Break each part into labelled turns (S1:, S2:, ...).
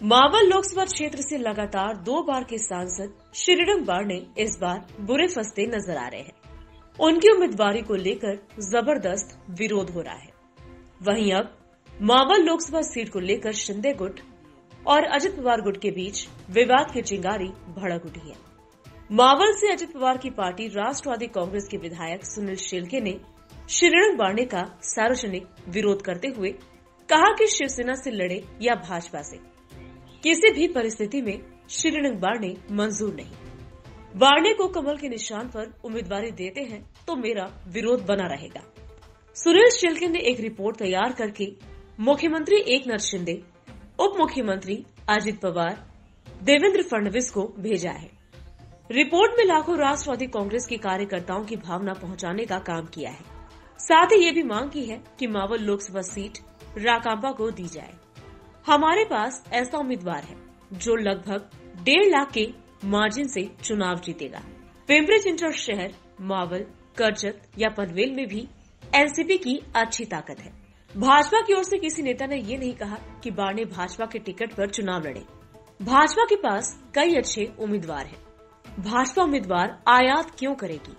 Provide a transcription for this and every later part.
S1: मावल लोकसभा क्षेत्र से लगातार 2 बार के सांसद श्रीरंग बारणे इस बार बुरे फंसते नजर आ रहे हैं। उनकी उम्मीदवारी को लेकर जबरदस्त विरोध हो रहा है। वहीं अब मावल लोकसभा सीट को लेकर शिंदे गुट और अजित पवार गुट के बीच विवाद की चिंगारी भड़क उठी है। मावल से अजित पवार की पार्टी राष्ट्रवादी कांग्रेस के विधायक सुनील शेलके ने श्रीरंग बारणे का सार्वजनिक विरोध करते हुए कहा कि शिवसेना से लड़े या भाजपा से, किसी भी परिस्थिति में श्रीरंग बारणे मंजूर नहीं। बारणे को कमल के निशान पर उम्मीदवारी देते हैं तो मेरा विरोध बना रहेगा। सुनील शेलके ने एक रिपोर्ट तैयार करके मुख्यमंत्री एकनाथ शिंदे, उप मुख्यमंत्री अजित पवार, देवेंद्र फडणवीस को भेजा है। रिपोर्ट में लाखों राष्ट्रवादी कांग्रेस के कार्यकर्ताओं की भावना पहुंचाने का काम किया है। साथ ही ये भी मांग की है कि मावल लोकसभा सीट राकांपा को दी जाए। हमारे पास ऐसा उम्मीदवार है जो लगभग 1.5 लाख के मार्जिन से चुनाव जीतेगा। पिंपरी चिंचवड शहर, मावल, करजत या पनवेल में भी एनसीपी की अच्छी ताकत है। भाजपा की ओर से किसी नेता ने ये नहीं कहा कि बारणे भाजपा के टिकट पर चुनाव लड़े। भाजपा के पास कई अच्छे उम्मीदवार हैं। भाजपा उम्मीदवार आयात क्यों करेगी?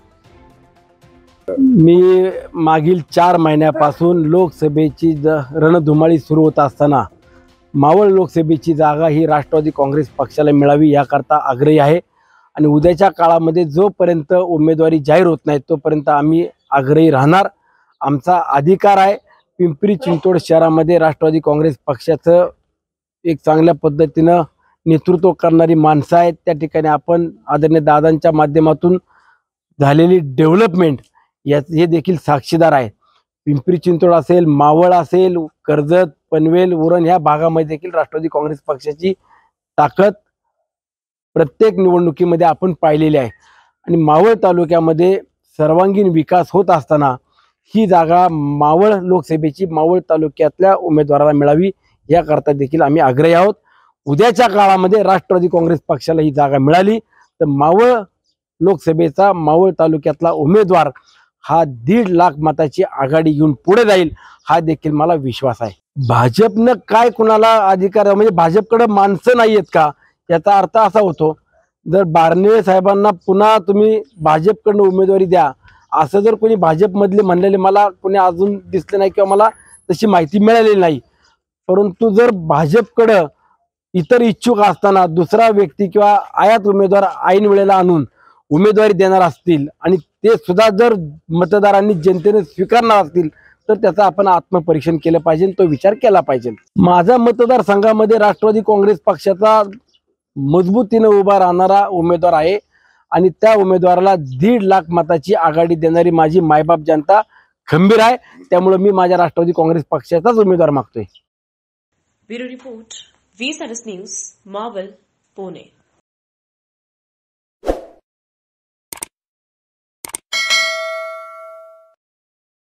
S2: मी मागील 4 महिन्यापासून लोकसभेची रणधुमाळी सुरू होत असताना मावळ लोकसभेची जागा ही राष्ट्रवादी काँग्रेस पक्षाला मिळावी याकरता आग्रही आहे आणि उद्याच्या काळामध्ये जोपर्यंत उमेदवारी जाहीर होत नाही तोपर्यंत आम्ही आग्रही राहणार। आमचा अधिकार आहे। पिंपरी चिंचवड शहरामध्ये राष्ट्रवादी काँग्रेस पक्षाचं एक चांगल्या पद्धतीने नेतृत्व करणारी माणसं आहेत। त्या ठिकाणी आपण आदरणीय दादांच्या माध्यमातून झालेली डेव्हलपमेंट हे देखील साक्षीदार आहे। पिंपरी चिंचवड असेल, मावळ असेल, कर्जत, पनवेल, उरण ह्या भागामध्ये देखील राष्ट्रवादी काँग्रेस पक्षाची ताकद प्रत्येक निवडणुकीमध्ये आपण पाहिलेली आहे आणि मावळ तालुक्यामध्ये सर्वांगीण विकास होत असताना ही जागा मावळ लोकसभेची मावळ तालुक्यातल्या उमेदवाराला मिळावी याकरता देखील आम्ही आग्रही आहोत। उद्याच्या काळामध्ये राष्ट्रवादी काँग्रेस पक्षाला ही जागा मिळाली तर मावळ लोकसभेचा मावळ तालुक्यातला उमेदवार हा 1.5 लाख मताची आघाडी घेऊन पुढे जाईल हा देखील मला विश्वास आहे। भाजपनं काय कुणाला अधिकार, म्हणजे भाजपकडे माणसं नाहीयेत का याचा अर्थ असा होतो, जर बारणे साहेबांना पुन्हा तुम्ही भाजपकडून उमेदवारी द्या असं जर कोणी भाजपमधले म्हणलेले मला कोणी अजून दिसले नाही किंवा मला तशी माहिती मिळालेली नाही। परंतु जर भाजपकडे इतर इच्छुक असताना दुसरा व्यक्ती किंवा आयात उमेदवार ऐन वेळेला आणून उमेदवारी देणार असतील आणि ते सुद्धा जर मतदारांनी जनतेने स्वीकारणार असतील तर त्याचा आपण आत्मपरीक्षण केलं पाहिजे, तो विचार केला पाहिजे। माझा मतदारसंघामध्ये राष्ट्रवादी काँग्रेस पक्षाचा मजबूतीने उभा राहणारा उमेदवार आहे आणि त्या उमेदवाराला 1.5 लाख मताची आघाडी देणारी माझी मायबाप जनता खंबीर आहे। त्यामुळे मी माझ्या राष्ट्रवादी काँग्रेस पक्षाचाच उमेदवार मागतोय।
S1: ब्युरो रिपोर्ट, V न्यूज, मावल, पुणे।